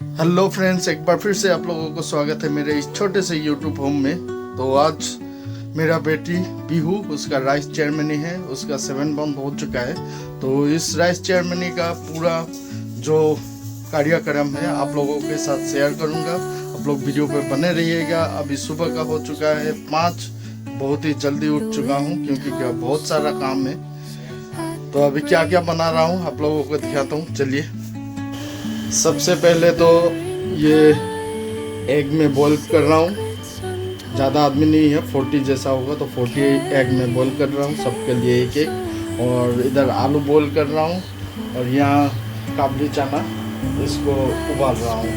Hello friends, एक बार फिर से आप लोगों को स्वागत है मेरे इस छोटे से यूट्यूब होम में। तो आज मेरा बेटी पीहू, उसका राइस सेरेमनी है, उसका 7 मंथ हो चुका है। तो इस राइस सेरेमनी का पूरा जो कार्यक्रम है आप लोगों के साथ शेयर करूंगा। आप लोग वीडियो पे बने रहिएगा। अभी सुबह का हो चुका है 5, बहुत ही जल्दी उठ चुका हूँ क्योंकि बहुत सारा काम है। तो अभी क्या क्या बना रहा हूँ आप लोगों को दिखाता हूँ, चलिए। सबसे पहले तो ये एग में बॉईल कर रहा हूँ। ज़्यादा आदमी नहीं है, 40 जैसा होगा तो 40 एग में बॉईल कर रहा हूँ, सबके लिए एक एक। और इधर आलू बॉईल कर रहा हूँ और यहाँ काबली चना, इसको उबाल रहा हूँ।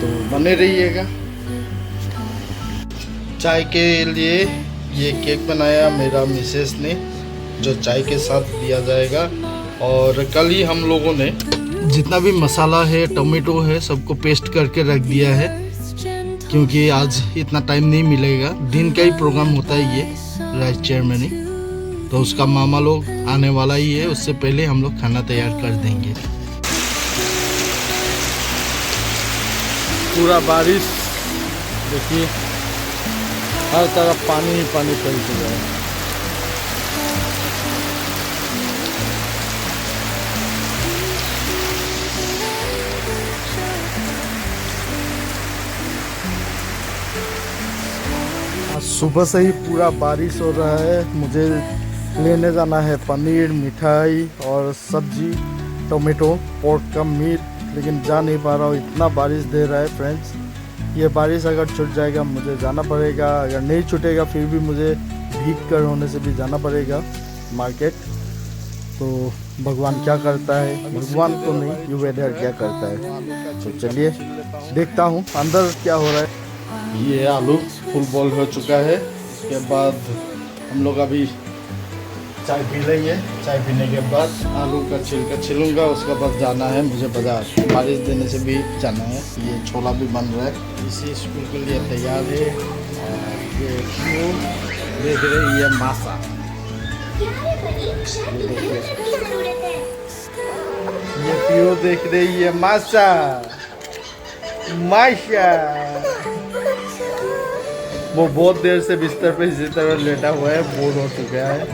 तो बने रहिएगा। चाय के लिए ये केक बनाया मेरा मिसेस ने, जो चाय के साथ दिया जाएगा। और कल ही हम लोगों ने जितना भी मसाला है, टोमेटो है, सबको पेस्ट करके रख दिया है क्योंकि आज इतना टाइम नहीं मिलेगा। दिन का ही प्रोग्राम होता है ये राइस सेरेमनी। तो उसका मामा लोग आने वाला ही है, उससे पहले हम लोग खाना तैयार कर देंगे। पूरा बारिश देखिए, हर तरफ पानी ही पानी फैल चुका है। सुबह से ही पूरा बारिश हो रहा है। मुझे लेने जाना है पनीर, मिठाई और सब्जी, टोमेटो, पोर्क का मीट, लेकिन जा नहीं पा रहा हूँ, इतना बारिश दे रहा है फ्रेंड्स। ये बारिश अगर छूट जाएगा मुझे जाना पड़ेगा, अगर नहीं छूटेगा फिर भी मुझे भीग कर होने से भी जाना पड़ेगा मार्केट। तो भगवान क्या करता है, भगवान तो नहीं, ये वेदर क्या करता है। तो चलिए देखता हूँ अंदर क्या हो रहा है। ये आलू फुल बॉईल हो चुका है। उसके बाद हम लोग अभी चाय पी लेंगे। चाय पीने के बाद आलू का छिलका छिलूंगा। उसके बाद जाना है मुझे बाजार, बारिश देने से भी जाना है। ये छोला भी बन रहा है, इसी स्कूल के लिए तैयार है। और ये क्यों देख रहे, ये मासा, ये प्यो देख रही है, मासा माशा। वो बहुत देर से बिस्तर पे इसी तरह लेटा हुआ है, बोर हो चुका है।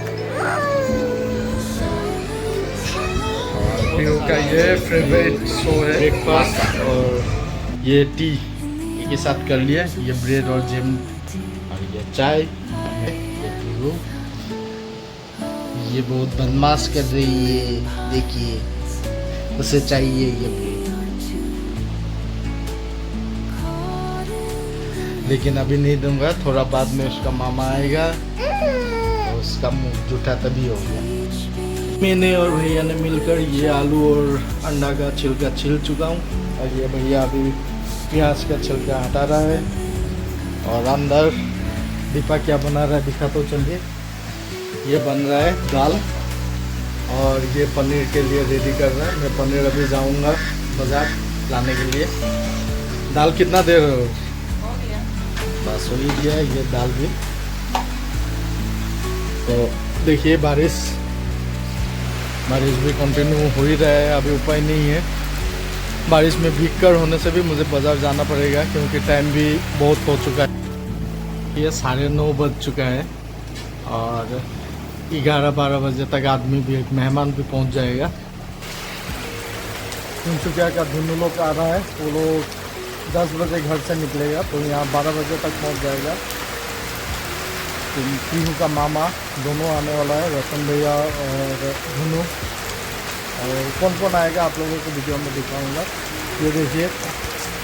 प्यो का ये फेवरेट शो है ब्रेकफास्ट, और ये टी के साथ कर लिया। ये ब्रेड और जैम, और ये चाय। ये बहुत बदमाश कर रही है, देखिए, उसे चाहिए ये ब्रेड, लेकिन अभी नहीं दूंगा। थोड़ा बाद में उसका मामा आएगा और उसका मुंह जूठा तभी होगा। मैंने और भैया ने मिलकर ये आलू और अंडा का छिलका छिल चुका हूँ, और ये भैया अभी प्याज का छिलका हटा रहा है। और अंदर दीपा क्या बना रहा है दिखा तो चलिए। ये बन रहा है दाल, और ये पनीर के लिए रेडी कर रहा है। मैं पनीर अभी जाऊँगा बाजार लाने के लिए। दाल कितना देर हो बस हो ही गया है ये दाल भी। तो देखिए बारिश भी कंटिन्यू हो ही रहा है, अभी उपाय नहीं है। बारिश में भीग कर होने से भी मुझे बाज़ार जाना पड़ेगा क्योंकि टाइम भी बहुत हो चुका है। ये 9:30 बज चुका है और 11-12 बजे तक आदमी भी, एक मेहमान भी पहुंच जाएगा। तिनसुकिया का धुनु लोग आ रहा है, वो लोग 10 बजे घर से निकलेगा तो यहाँ 12 बजे तक पहुँच जाएगा। तो पीहू का मामा दोनों आने वाला है, रतन भैया और धुनु। और कौन कौन आएगा आप लोगों को वीडियो में दिखाऊंगा। ये देखिए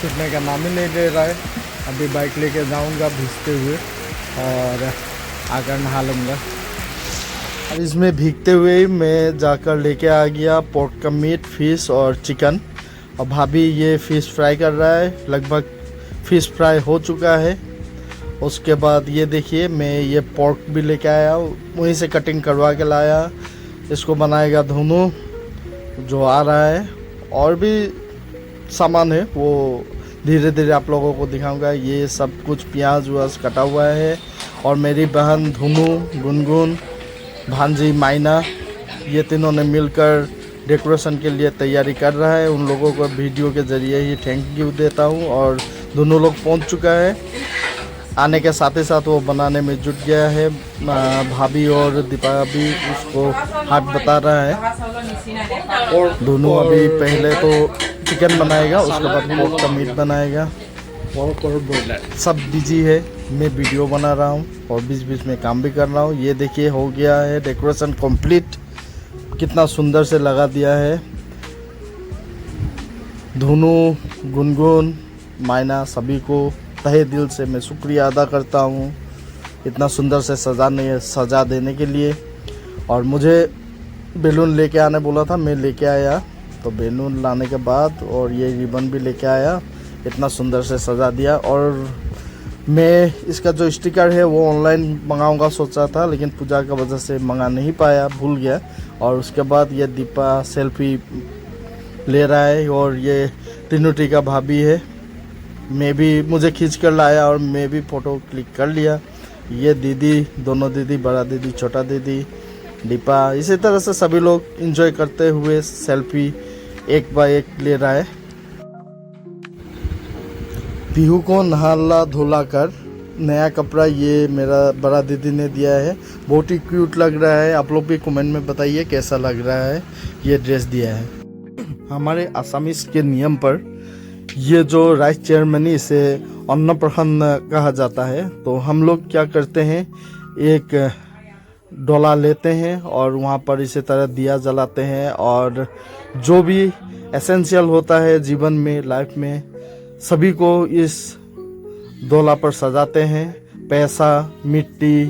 छूटने का नाम ही नहीं ले रहा है। अभी बाइक लेके जाऊंगा भीगते हुए और आकर नहा लूँगा। और इसमें भीगते हुए ही मैं जाकर लेके आ गया पोर्क का मीट, फिश और चिकन। और भाभी ये फ़िश फ्राई कर रहा है, लगभग फ़िश फ्राई हो चुका है। उसके बाद ये देखिए मैं ये पोर्क भी लेके आया, वहीं से कटिंग करवा के लाया। इसको बनाएगा धुनु जो आ रहा है। और भी सामान है, वो धीरे धीरे आप लोगों को दिखाऊंगा। ये सब कुछ प्याज व्याज कटा हुआ है। और मेरी बहन धुनु, गुनगुन, भांजी मायना, ये तीनों ने मिलकर डेकोरेशन के लिए तैयारी कर रहा है। उन लोगों को वीडियो के ज़रिए ही थैंक यू देता हूँ। और दोनों लोग पहुँच चुका है। आने के साथ ही साथ वो बनाने में जुट गया है। भाभी और दीपा भी उसको हाथ बता रहा है। और दोनों अभी पहले तो चिकन बनाएगा, उसके बाद पोर्क का मीट बनाएगा। सब बिजी है, मैं वीडियो बना रहा हूँ और बीच बीच में काम भी कर रहा हूँ। ये देखिए हो गया है डेकोरेशन कंप्लीट, कितना सुंदर से लगा दिया है। धुनू, गुनगुन, मायना सभी को तहे दिल से मैं शुक्रिया अदा करता हूँ इतना सुंदर से सजा देने के लिए। और मुझे बैलून लेके आने बोला था, मैं लेके आया। तो बैलून लाने के बाद और ये रिबन भी लेके आया, इतना सुंदर से सजा दिया। और मैं इसका जो स्टिकर है वो ऑनलाइन मंगाऊंगा सोचा था, लेकिन पूजा का वजह से मंगा नहीं पाया, भूल गया। और उसके बाद ये दीपा सेल्फी ले रहा है और ये टिनूटी का भाभी है। मैं भी मुझे खींच कर लाया और मैं भी फ़ोटो क्लिक कर लिया। ये दीदी, दोनों दीदी, बड़ा दीदी, छोटा दीदी, दीपा, इसी तरह से सभी लोग एंजॉय करते हुए सेल्फी एक बाय एक ले रहा है। पीहू को नहाला धोला कर नया कपड़ा ये मेरा बड़ा दीदी ने दिया है, बहुत ही क्यूट लग रहा है। आप लोग भी कमेंट में बताइए कैसा लग रहा है ये ड्रेस दिया है। हमारे आसामीज के नियम पर ये जो राइस सेरेमनी इसे अन्नप्रशन कहा जाता है। तो हम लोग क्या करते हैं, एक डोला लेते हैं और वहाँ पर इसी तरह दिया जलाते हैं और जो भी एसेंशियल होता है जीवन में, लाइफ में, सभी को इस डोला पर सजाते हैं। पैसा, मिट्टी,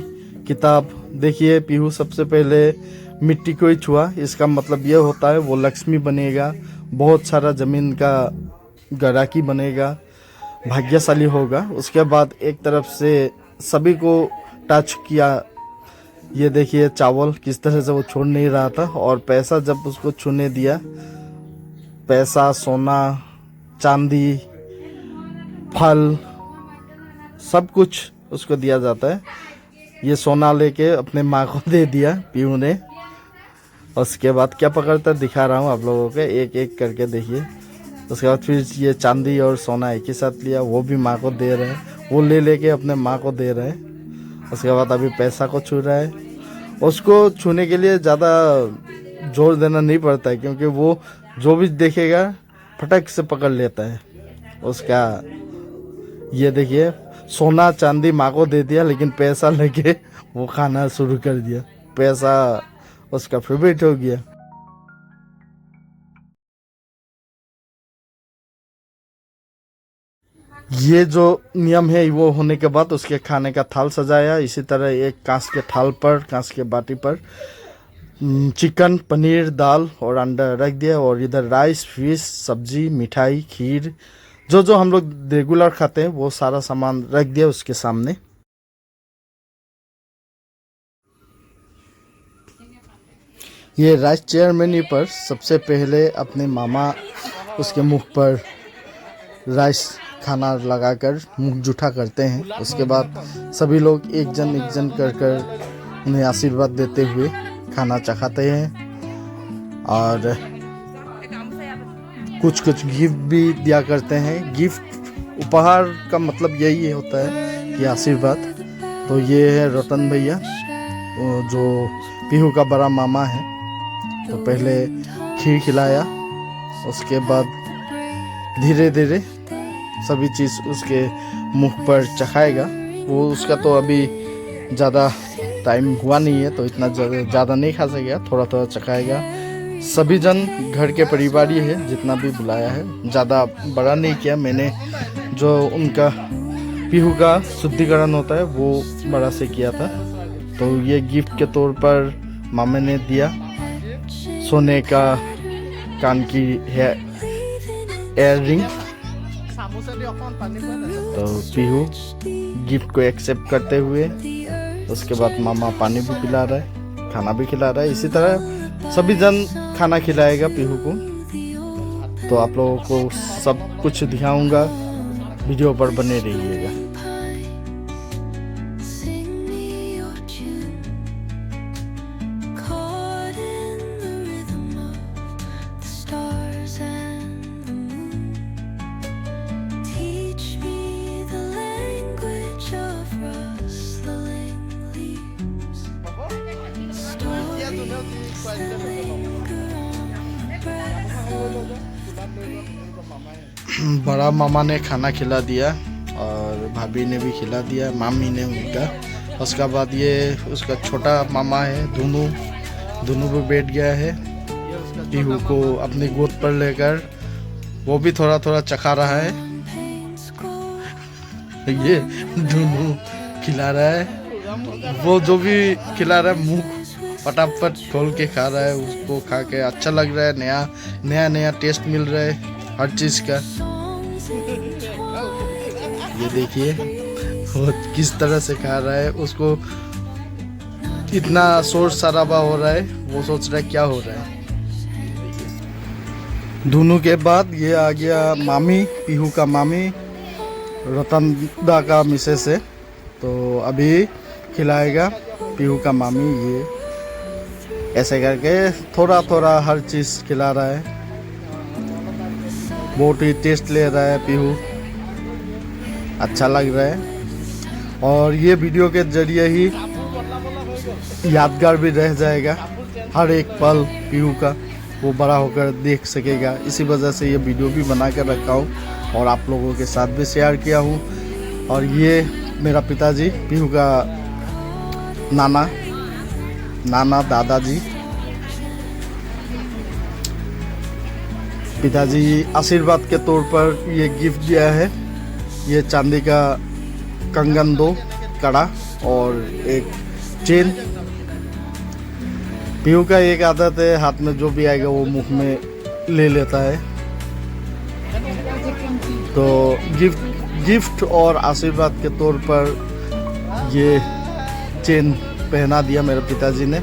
किताब। देखिए पीहू सबसे पहले मिट्टी को ही छुआ, इसका मतलब ये होता है वो लक्ष्मी बनेगा, बहुत सारा ज़मीन का ग्राहकी बनेगा, भाग्यशाली होगा। उसके बाद एक तरफ से सभी को टच किया। ये देखिए चावल किस तरह से वो छोड़ नहीं रहा था। और पैसा जब उसको छूने दिया, पैसा, सोना, चांदी, फल, सब कुछ उसको दिया जाता है। ये सोना लेके अपने माँ को दे दिया पीहू ने। उसके बाद क्या पकड़ता दिखा रहा हूँ आप लोगों को, एक एक करके देखिए। उसके बाद फिर ये चांदी और सोना एक ही साथ लिया, वो भी माँ को दे रहे हैं, वो ले लेके अपने माँ को दे रहे हैं। उसके बाद अभी पैसा को छू रहा है। उसको छूने के लिए ज़्यादा जोर देना नहीं पड़ता है, क्योंकि वो जो भी देखेगा फटक से पकड़ लेता है उसका। ये देखिए सोना चांदी माँ को दे दिया, लेकिन पैसा लेके वो खाना शुरू कर दिया। पैसा उसका फेवरेट हो गया। ये जो नियम है वो होने के बाद उसके खाने का थाल सजाया। इसी तरह एक कांच के थाल पर, कांच के बाटी पर चिकन, पनीर, दाल और अंडा रख दिया। और इधर राइस, फिश, सब्जी, मिठाई, खीर, जो जो हम लोग रेगुलर खाते हैं वो सारा सामान रख दिया उसके सामने। ये राइस सेरेमनी पर सबसे पहले अपने मामा उसके मुख पर राइस खाना लगाकर मुंह जूठा करते हैं। उसके बाद सभी लोग एक जन कर कर उन्हें आशीर्वाद देते हुए खाना चखाते हैं। और कुछ गिफ्ट भी दिया करते हैं। गिफ्ट उपहार का मतलब यही होता है कि आशीर्वाद। तो ये है रतन भैया जो पीहू का बड़ा मामा है। तो पहले खीर खिलाया, उसके बाद धीरे धीरे सभी चीज़ उसके मुख पर चखाएगा। वो उसका तो अभी ज़्यादा टाइम हुआ नहीं है, तो इतना ज़्यादा नहीं खा सकेगा, थोड़ा थोड़ा चखाएगा। सभी जन घर के परिवार ही है जितना भी बुलाया है, ज़्यादा बड़ा नहीं किया मैंने। जो उनका पीहू का शुद्धिकरण होता है वो बड़ा से किया था। तो ये गिफ्ट के तौर पर मामे ने दिया सोने का कान की एयर रिंग। तो पीहू गिफ्ट को एक्सेप्ट करते हुए उसके बाद मामा पानी भी पिला रहा है, खाना भी खिला रहा है। इसी तरह सभी जन खाना खिलाएगा पीहू को। तो आप लोगों को सब कुछ दिखाऊंगा, वीडियो पर बने रहिएगा। बड़ा मामा ने खाना खिला दिया और भाभी ने भी खिला दिया, मामी ने उनका। उसके बाद ये उसका छोटा मामा है, दोनों भी बैठ गया है पीहू को अपनी गोद पर लेकर। वो भी थोड़ा थोड़ा चखा रहा है। ये दोनों खिला रहा है, वो जो भी खिला रहा है मुंह फटाफट खोल के खा रहा है। उसको खा के अच्छा लग रहा है, नया टेस्ट मिल रहा है हर चीज़ का। ये देखिए वो किस तरह से खा रहा है, उसको इतना शोर शराबा हो रहा है, वो सोच रहा है क्या हो रहा है। दोनों के बाद ये आ गया मामी, पीहू का मामी, रतन दा का मिसेस है, तो अभी खिलाएगा पीहू का मामी। ये ऐसे करके थोड़ा थोड़ा हर चीज़ खिला रहा है। बहुत ही टेस्ट ले रहा है पीहू, अच्छा लग रहा है। और ये वीडियो के जरिए ही यादगार भी रह जाएगा, हर एक पल पीहू का वो बड़ा होकर देख सकेगा। इसी वजह से ये वीडियो भी बना कर रखा हूँ और आप लोगों के साथ भी शेयर किया हूँ। और ये मेरा पिताजी, पीहू का नाना दादाजी। पिताजी आशीर्वाद के तौर पर ये गिफ्ट दिया है, ये चांदी का कंगन, 2 कड़ा और एक चेन। पीहू का एक आदत है, हाथ में जो भी आएगा वो मुंह में ले लेता है। तो गिफ्ट और आशीर्वाद के तौर पर ये चेन पहना दिया मेरे पिताजी ने।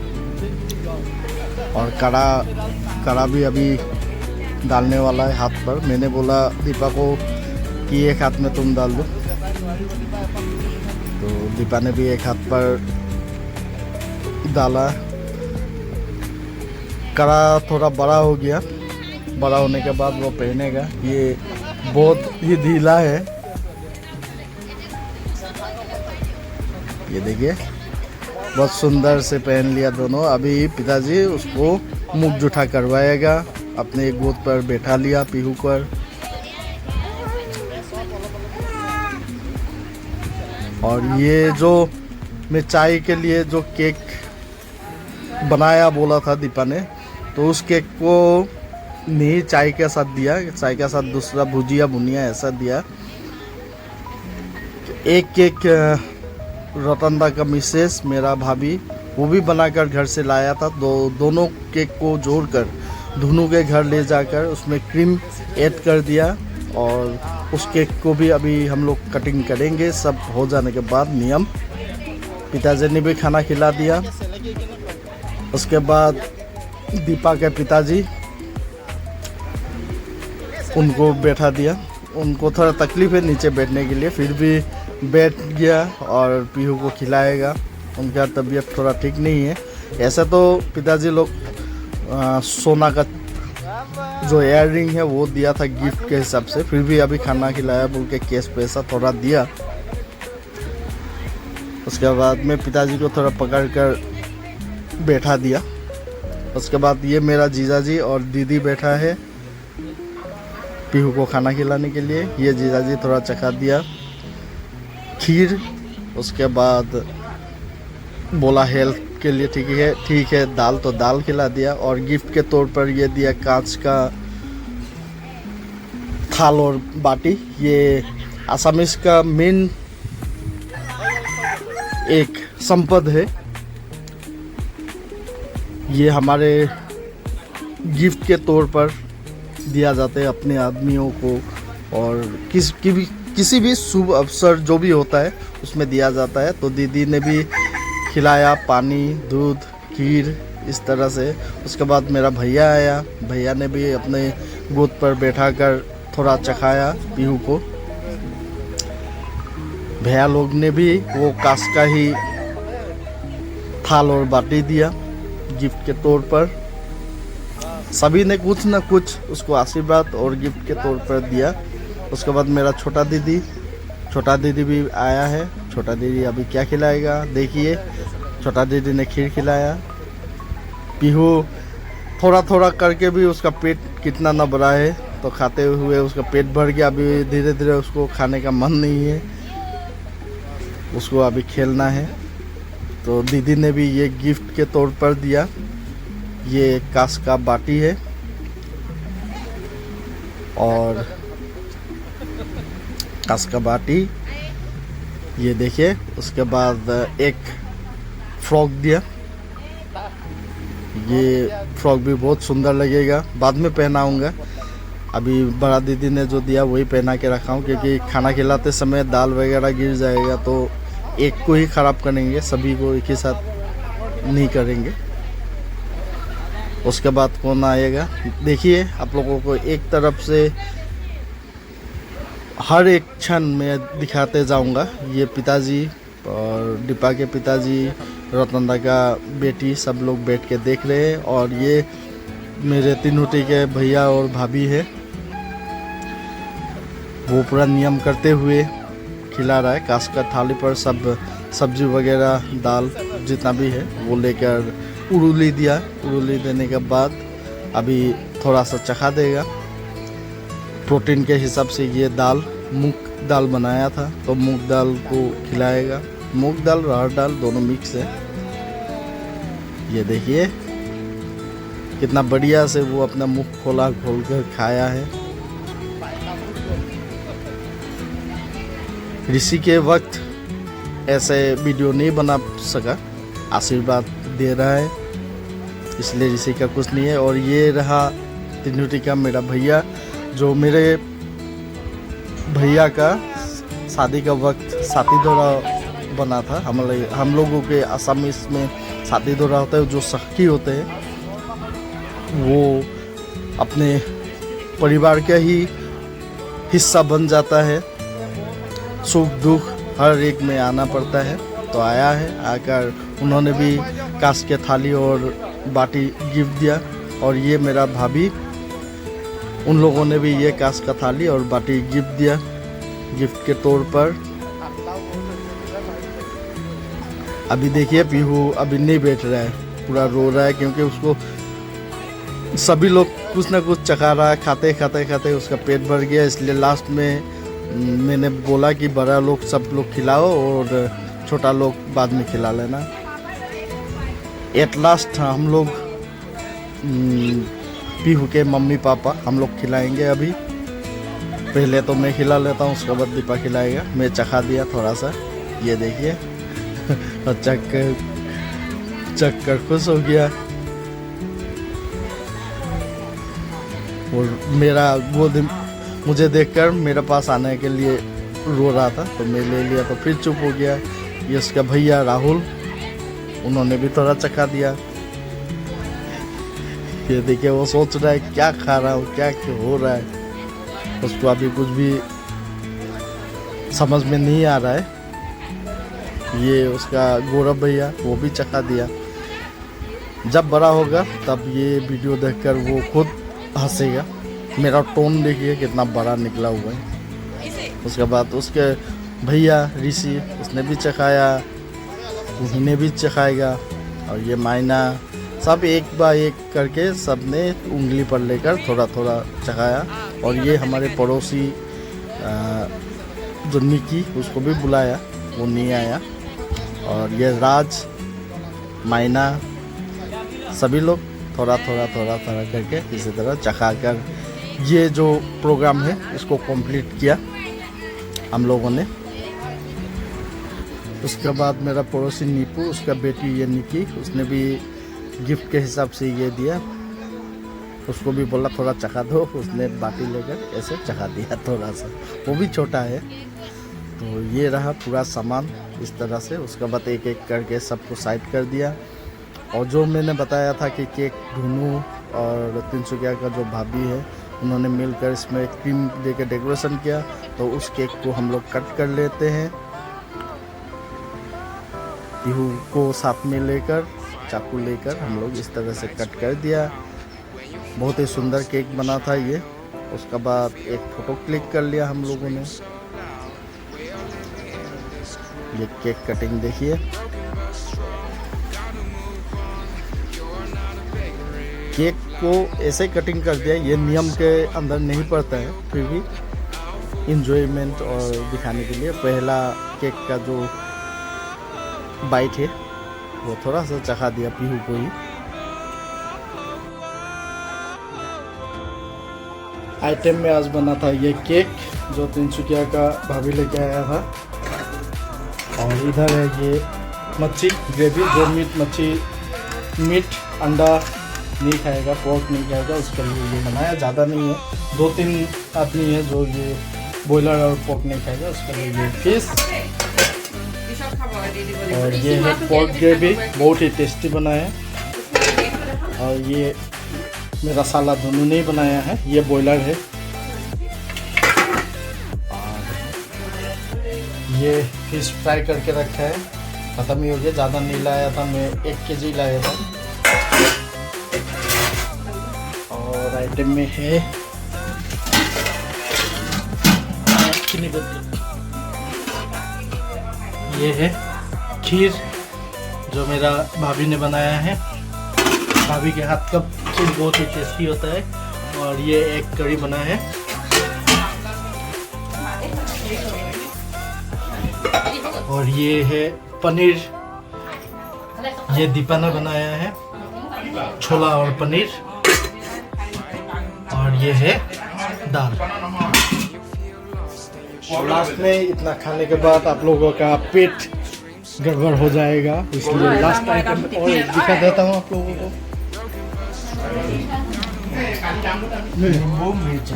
और कड़ा भी अभी डालने वाला है हाथ पर। मैंने बोला दीपा को कि एक हाथ में तुम डाल दो, तो दीपा ने भी एक हाथ पर डाला। कड़ा थोड़ा बड़ा हो गया, बड़ा होने के बाद वो पहनेगा। ये बहुत ही ढीला है, ये देखिए बहुत सुंदर से पहन लिया दोनों। अभी पिताजी उसको मुख जुठा करवाएगा, अपने गोद पर बैठा लिया पीहू पर। और ये जो मैं चाय के लिए जो केक बनाया बोला था दीपा ने, तो उस केक को नहीं चाय के साथ दिया, चाय के साथ दूसरा भुजिया बुनिया ऐसा दिया। एक केक रतन दा का मिसेस, मेरा भाभी, वो भी बनाकर घर से लाया था। दोनों केक को जोड़कर दोनों के घर ले जाकर उसमें क्रीम ऐड कर दिया और उस केक को भी अभी हम लोग कटिंग करेंगे। सब हो जाने के बाद नियम, पिताजी ने भी खाना खिला दिया। उसके बाद दीपा के पिताजी, उनको बैठा दिया। उनको थोड़ा तकलीफ है नीचे बैठने के लिए, फिर भी बैठ गया और पीहू को खिलाएगा। उनका तबीयत थोड़ा ठीक नहीं है। ऐसा तो पिताजी लोग सोना का जो इयर रिंग है वो दिया था गिफ्ट के हिसाब से, फिर भी अभी खाना खिलाया बोल के कैश पैसा थोड़ा दिया। उसके बाद में पिताजी को थोड़ा पकड़ कर बैठा दिया। उसके बाद ये मेरा जीजाजी और दीदी बैठा है पीहू को खाना खिलाने के लिए। ये जीजाजी थोड़ा चखा दिया खीर। उसके बाद बोला हेल्थ के लिए ठीक है, दाल तो दाल खिला दिया। और गिफ्ट के तौर पर ये दिया कांच का थाल और बाटी। ये आसामीज का मेन एक संपद है, ये हमारे गिफ्ट के तौर पर दिया जाता है अपने आदमियों को। और किसी भी शुभ अवसर जो भी होता है उसमें दिया जाता है। तो दीदी ने भी खिलाया, पानी, दूध, खीर, इस तरह से। उसके बाद मेरा भैया आया, भैया ने भी अपने गोद पर बैठाकर थोड़ा चखाया पीहू को। भैया लोग ने भी वो कांच का ही थाल और बाटी दिया गिफ्ट के तौर पर। सभी ने कुछ ना कुछ उसको आशीर्वाद और गिफ्ट के तौर पर दिया। उसके बाद मेरा छोटा दीदी भी आया है। छोटा दीदी अभी क्या खिलाएगा देखिए। छोटा दीदी ने खीर खिलाया। पीहू थोड़ा थोड़ा करके भी उसका पेट कितना ना भरा है, तो खाते हुए उसका पेट भर गया। अभी धीरे धीरे उसको खाने का मन नहीं है, उसको अभी खेलना है। तो दीदी ने भी ये गिफ्ट के तौर पर दिया। ये कांच का बाटी है और कांच का बाटी ये देखिए। उसके बाद एक फ्रॉक दिया। ये फ्रॉक भी बहुत सुंदर लगेगा, बाद में पहनाऊंगा। अभी बड़ा दीदी ने जो दिया वही पहना के रखा हूँ, क्योंकि खाना खिलाते समय दाल वगैरह गिर जाएगा तो एक को ही ख़राब करेंगे, सभी को एक ही साथ नहीं करेंगे। उसके बाद कौन आएगा देखिए। आप लोगों को एक तरफ से हर एक क्षण में दिखाते जाऊंगा। ये पिताजी और दीपा के पिताजी, रतनदा का बेटी, सब लोग बैठ के देख रहे हैं। और ये मेरे तीनोटी के भैया और भाभी है, वो पूरा नियम करते हुए खिला रहा है। कांच का थाली पर सब सब्जी वगैरह दाल जितना भी है वो लेकर उड़ूली दिया। उड़ूली देने के बाद अभी थोड़ा सा चखा देगा। प्रोटीन के हिसाब से ये दाल मूंग दाल बनाया था, तो मूंग दाल को खिलाएगा। मूंग दाल अरहर दाल दोनों मिक्स है। ये देखिए कितना बढ़िया से वो अपना मुंह खोल कर खाया है। ऋषि के वक्त ऐसे वीडियो नहीं बना सका, आशीर्वाद दे रहा है इसलिए ऋषि का कुछ नहीं है। और ये रहा तीनोटी का मेरा भैया, जो मेरे भैया का शादी का वक्त साथी दौरा बना था। हम लोगों के असमीज में शादी दौरा होता है, जो सखी होते हैं वो अपने परिवार का ही हिस्सा बन जाता है। सुख दुख हर एक में आना पड़ता है, तो आया है। आकर उन्होंने भी कांच के थाली और बाटी गिफ्ट दिया। और ये मेरा भाभी, उन लोगों ने भी ये कांच का थाली और बाटी गिफ्ट दिया गिफ्ट के तौर पर। अभी देखिए पीहू अभी नहीं बैठ रहा है, पूरा रो रहा है, क्योंकि उसको सभी लोग कुछ ना कुछ चखा रहा है। खाते खाते खाते उसका पेट भर गया, इसलिए लास्ट में मैंने बोला कि बड़ा लोग सब लोग खिलाओ और छोटा लोग बाद में खिला लेना। एट लास्ट हम लोग पीहू के मम्मी पापा हम लोग खिलाएंगे। अभी पहले तो मैं खिला लेता हूँ, उसके बाद दीपा खिलाएगा। मैं चखा दिया थोड़ा सा, ये देखिए। और चख कर खुश हो गया। और मेरा वो दिन मुझे देखकर मेरे पास आने के लिए रो रहा था, तो मैं ले लिया तो फिर चुप हो गया। ये उसका भैया राहुल, उन्होंने भी थोड़ा चखा दिया। ये देखिए वो सोच रहा है क्या खा रहा हूँ, क्या हो रहा है। उसको अभी कुछ भी समझ में नहीं आ रहा है। ये उसका गौरव भैया, वो भी चखा दिया। जब बड़ा होगा तब ये वीडियो देखकर वो खुद हंसेगा। मेरा टोन देखिए कितना बड़ा निकला हुआ है। उसके बाद उसके भैया ऋषि, उसने भी चखाया, उन्हें भी चखाएगा। और ये मायना, सब एक बार एक करके सब ने उंगली पर लेकर थोड़ा थोड़ा चखाया। और ये हमारे पड़ोसी जो निकी, उसको भी बुलाया, वो नहीं आया। और ये राज, मायना, सभी लोग थोड़ा थोड़ा करके इसी तरह चखा कर ये जो प्रोग्राम है इसको कंप्लीट किया हम लोगों ने। उसके बाद मेरा पड़ोसी नीपू, उसका बेटी ये निकी, उसने भी गिफ्ट के हिसाब से ये दिया। उसको भी बोला थोड़ा चखा दो, उसने बाटी लेकर ऐसे चखा दिया थोड़ा सा, वो भी छोटा है। तो ये रहा पूरा सामान इस तरह से। उसके बाद एक एक करके सबको साइड कर दिया। और जो मैंने बताया था कि केक ढूंढूं, और तिनसुकिया का जो भाभी है उन्होंने मिलकर इसमें क्रीम देकर डेकोरेशन किया, तो उस केक को हम लोग कट कर लेते हैं। पीहू को साथ में लेकर, चाकू लेकर हम लोग इस तरह से कट कर दिया। बहुत ही सुंदर केक बना था ये। उसके बाद एक फ़ोटो क्लिक कर लिया हम लोगों ने। ये केक कटिंग देखिए। केक को ऐसे कटिंग कर दिया, ये नियम के अंदर नहीं पड़ता है, फिर भी इंजॉयमेंट और दिखाने के लिए पहला केक का जो बाइट है वो थोड़ा सा चखा दिया पीहू को ही। आइटम में आज बना था ये केक जो तिनसुकिया का भाभी लेके आया था, और इधर है ये मच्छी ग्रेवी, जो मच्छी मीट अंडा नहीं खाएगा, पोर्क नहीं खाएगा, उसके लिए ये बनाया। ज़्यादा नहीं है, 2-3 आदमी है जो ये बॉयलर और पोर्क नहीं खाएगा, उसके लिए ये फिश। और ये है पोर्क ग्रेवी, बहुत ही टेस्टी बना है। और ये मेरा साला दोनों ने बनाया है, ये बॉयलर है। और ये फिश फ्राई करके रखा है, ख़त्म ही हो गया, ज़्यादा नहीं लाया था, मैं 1 kg लाया था। और आइटम में है ये है खीर जो मेरा भाभी ने बनाया है। भाभी के हाथ का खीर बहुत ही टेस्टी होता है। और ये एक करी बना है। और ये है पनीर, ये दीपा ने बनाया है, छोला और पनीर। और ये है दाल। और लास्ट में इतना खाने के बाद आप लोगों का पेट गड़बड़ हो जाएगा, इसलिए लास्ट आइटम और एक दिखा देता हूँ आप लोगों को। नींबू मिर्च,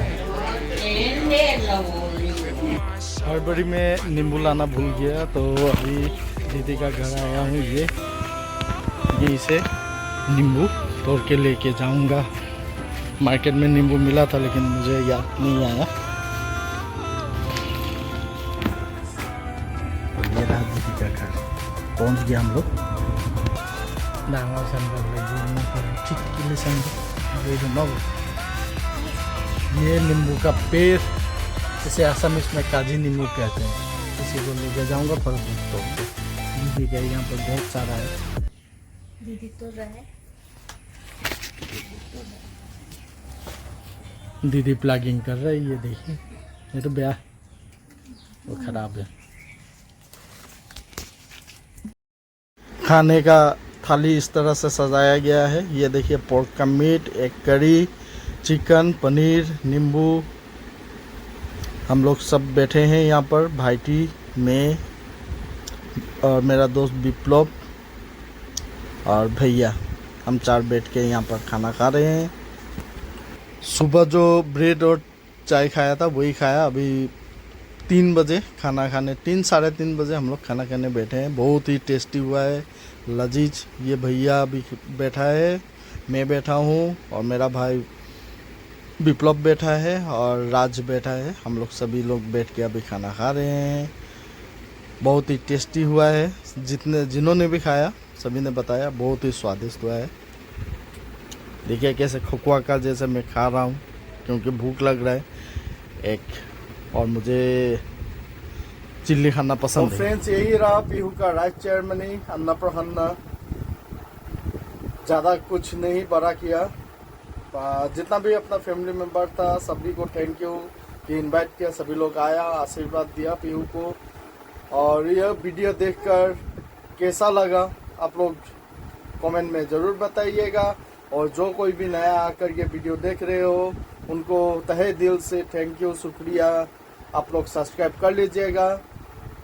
हड़बड़ी में नींबू लाना भूल गया, तो अभी दीदी का घर आया हूँ। ये इसे नींबू तोड़ के लेके जाऊँगा। मार्केट में नींबू मिला था लेकिन मुझे याद नहीं आया। ये रहा दीदी का घर, पहुँच गया हम लोग। ये नींबू का पेड़, इसे असमिस में काजी नींबू कहते हैं। इसी को लेके जाऊंगा फल तो दीदी का यहाँ पर बहुत सारा है। दीदी तो रहे, दीदी प्लगिंग कर रही है, ये देखिए। ये तो ब्याह वो खराब है। खाने का थाली इस तरह से सजाया गया है। ये देखिए, पोर्क का मीट, एक करी, चिकन, पनीर, नींबू। हम लोग सब बैठे हैं यहाँ पर, भाईटी, मैं और मेरा दोस्त विप्लव और भैया, हम 4 बैठ के यहाँ पर खाना खा रहे हैं। सुबह जो ब्रेड और चाय खाया था वही खाया। अभी 3 बजे खाना खाने, 3 साढ़े 3 बजे हम लोग खाना खाने बैठे हैं। बहुत ही टेस्टी हुआ है, लजीज। ये भैया अभी बैठा है, मैं बैठा हूँ और मेरा भाई विप्लव बैठा है और राज बैठा है। हम लोग सभी लोग बैठ के अभी खाना खा रहे हैं। बहुत ही टेस्टी हुआ है। जिन्होंने भी खाया सभी ने बताया बहुत ही स्वादिष्ट हुआ है। देखिए कैसे खोखवा का जैसे मैं खा रहा हूँ, क्योंकि भूख लग रहा है एक, और मुझे चिल्ली खाना पसंद है। फ्रेंड्स, यही रहा पीहू का राइस सेरेमनी, अन्नप्रसन्न। ज़्यादा कुछ नहीं बड़ा किया, जितना भी अपना फैमिली मेम्बर था सभी को थैंक यू कि इनवाइट किया। सभी लोग आया, आशीर्वाद दिया पीहू को। और यह वीडियो देखकर कैसा लगा आप लोग कमेंट में ज़रूर बताइएगा। और जो कोई भी नया आकर ये वीडियो देख रहे हो उनको तहे दिल से थैंक यू, शुक्रिया। आप लोग सब्सक्राइब कर लीजिएगा।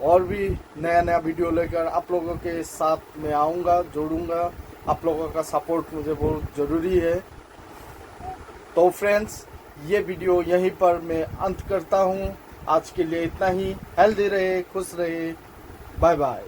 और भी नया नया वीडियो लेकर आप लोगों के साथ में आऊँगा, जोड़ूंगा। आप लोगों का सपोर्ट मुझे बहुत ज़रूरी है। तो फ्रेंड्स, ये वीडियो यहीं पर मैं अंत करता हूँ। आज के लिए इतना ही। हेल्दी रहे, खुश रहे, बाय बाय।